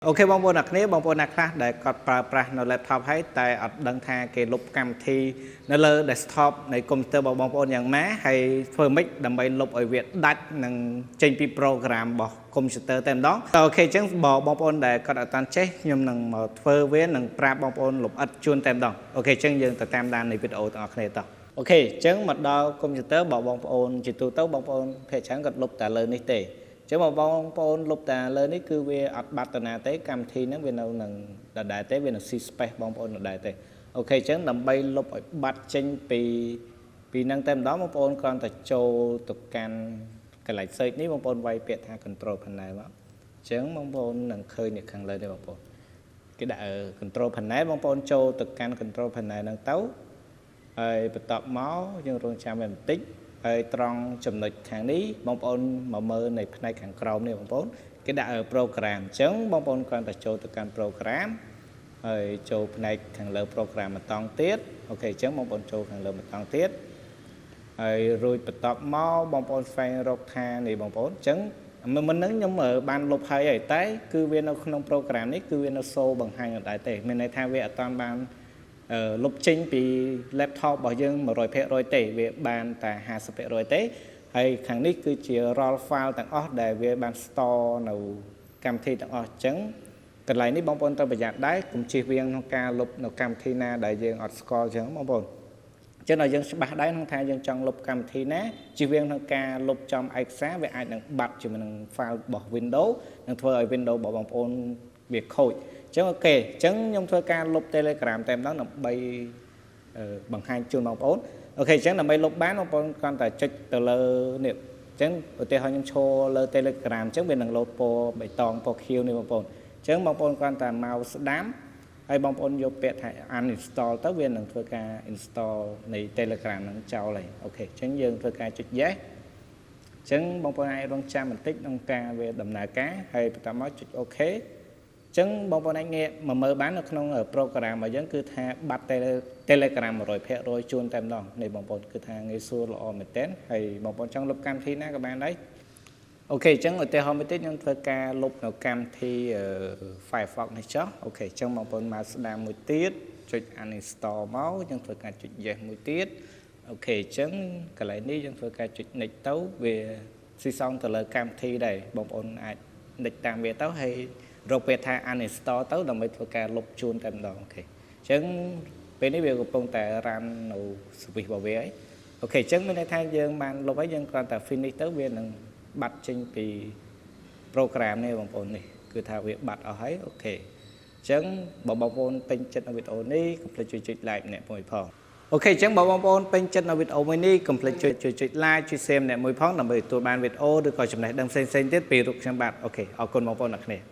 Ok bong bồn này bong bồn này khác để có pra nó laptop hay tại ở đăng thang cái lục cam thì nó lơ desktop này computer bong bồnอย่างmá hay phơi mic đầm bay lục ở Việt đặt năng trên pi program bỏ computer tem đó ok chẳng bỏ bong bồn để có đặt tan chết nhưng năng mà phơi với năng pra bong bồn lục ắt chuôn tem đó ok chẳng dừng từ tem đàn này video ở này đó ok chẳng mặt đó computer bỏ bong bồn chỉ tụ tấu bong bồn phải chẳng gật lục tại lời này tệ chứ mà bong bồn lục ta lên ấy cứ về ở bát tana tế cam thi nó về nào nằng là đại tế về nào si space bong bồn là đại tế ok chứ nằm bay lục ở bát trên vì năng tem đó bong bồn còn tại châu tục can cái lại xây ní bong bồn vay biệt ha control phần này đó chứ bong bồn nằng khơi nhiệt hàng lên đây bong bồn cái đại control phần này bong bồn châu tục can control phần này nằng tấu bật tập máu nhưng rồi chạm về tích trongចំណុចខាងនេះបងប្អូនមកមើលในផ្នែកខាងក្រោមនេះបងប្អូនគេដាក់ program អញ្ចឹងបងប្អូនគ្រាន់តែចូលទៅកាន់ program ហើយចូលផ្នែកខាងលើ program ម្ដងទៀតអូខេអញ្ចឹងបងប្អូនចូលខាងលើម្ដងទៀតហើយរួចបន្ទាប់មកបងប្អូនស្វែងរកថានេះបងប្អូនអញ្ចឹងមិននឹងខ្ញុំបានលុបហើយតែគឺវានៅក្នុង program នេះគឺវានៅសូបង្ហាញអត់ដែរទេមានន័យថាវាអត់តាន់បានលុបចេញពី laptop របស់យើង 100% ទេវាបានតែ 50% ទេហើយខាងនេះគឺជា raw file ទាំងអស់ដែលវាបាន store នៅកម្មវិធីទាំងអស់អញ្ចឹងកន្លែងនេះបងប្អូនត្រូវប្រយ័ត្នដែរកុំជៀសវាងក្នុងការលុបនៅកម្មវិធីណាដែលយើងអត់ស្គាល់អញ្ចឹងបងប្អូនអញ្ចឹងដល់យើងច្បាស់ដែរក្នុងថាយើងចង់លុបកម្មវិធីណាជៀសវាងក្នុងការលុបចំឯកសារវាអាចនឹងបាត់ជាមួយនឹង file របស់ Windows នឹងធ្វើឲ្យ Windows របស់បងប្អូនវាខូចចឹងអូខេអញ្ចឹងខ្ញុំធ្វើការលុប Telegram តែម្ដងដើម្បីបង្ហាញជូនបងប្អូនអូខេអញ្ចឹងដើម្បីលុបបានបងប្អូនគ្រាន់តែចុចទៅលើនេះអញ្ចឹងឧទាហរណ៍ខ្ញុំឈរលើ Telegram អញ្ចឹងវានឹងលោតពណ៌បៃតងពណ៌ខៀវនេះបងប្អូនអញ្ចឹងបងប្អូនគ្រាន់តែមកស្ដាំហើយបងប្អូនយកពាក្យថា uninstall ទៅវានឹងធ្វើការ install នៃ Telegram ហ្នឹងចោលហើយអូខេអញ្ចឹងយើងធ្វើការចុច yes អញ្ចឹងបងប្អូនអាចរងចាំបន្តិចក្នុងការវាដំណើរការហើយបន្តមកចុច OKចឹងបងប្អូនអាចងាកមកមើលបាននៅក្នុង program របស់យើងគឺថាបាត់ Telegram 100% ជួនតែម្ដងនេះបងប្អូនគឺថាងាយស្រួលល្អមែនទែនហើយបងប្អូនចង់លុបកម្មវិធីណាក៏បានដែរអូខេអញ្ចឹងឧទាហរណ៍មួយទៀតខ្ញុំធ្វើការលុបនៅកម្មវិធី Firefox នេះចុះអូខេអញ្ចឹងបងប្អូនមកស្ដាំមួយទៀតចុច uninstall មកយើងធ្វើការចុច yes មួយទៀតអូខេអញ្ចឹងកន្លែងនេះយើងធ្វើការចុច next ទៅវាស៊ីសងទៅលើកម្មវិធីដែរបងប្អូនអាច next តាមវាទៅហើយរកពេលថា uninstall ទៅដើម្បីធ្វើការលុបជូនតែម្ដងអូខេអញ្ចឹងពេលនេះវាកំពុងតែ run នៅ service របស់វាហើយអូខេអញ្ចឹងមានន័យថាយើងបានលុបហើយយើងគ្រាន់តែ finish ទៅវានឹងបាត់ចេញពី program នេះបងប្អូននេះគឺថាវាបាត់អស់ហើយអូខេអញ្ចឹងបើបងប្អូនពេញចិត្តនៅវីដេអូនេះកុំភ្លេចជួយចុច like ម្នាក់មួយផងអូខេអញ្ចឹងបើបងប្អូនពេញចិត្តនៅវីដេអូមួយនេះកុំភ្លេចជួយចុច like ជួយ share ម្នាក់មួយផងដើម្បីទទួលបានវីដេអូឬក៏ចំណេះដឹងផ្សេងៗទៀតពីរូបខ្ញុំបាទអូខេអរគុណបងប្អូនអ្នកគ្នា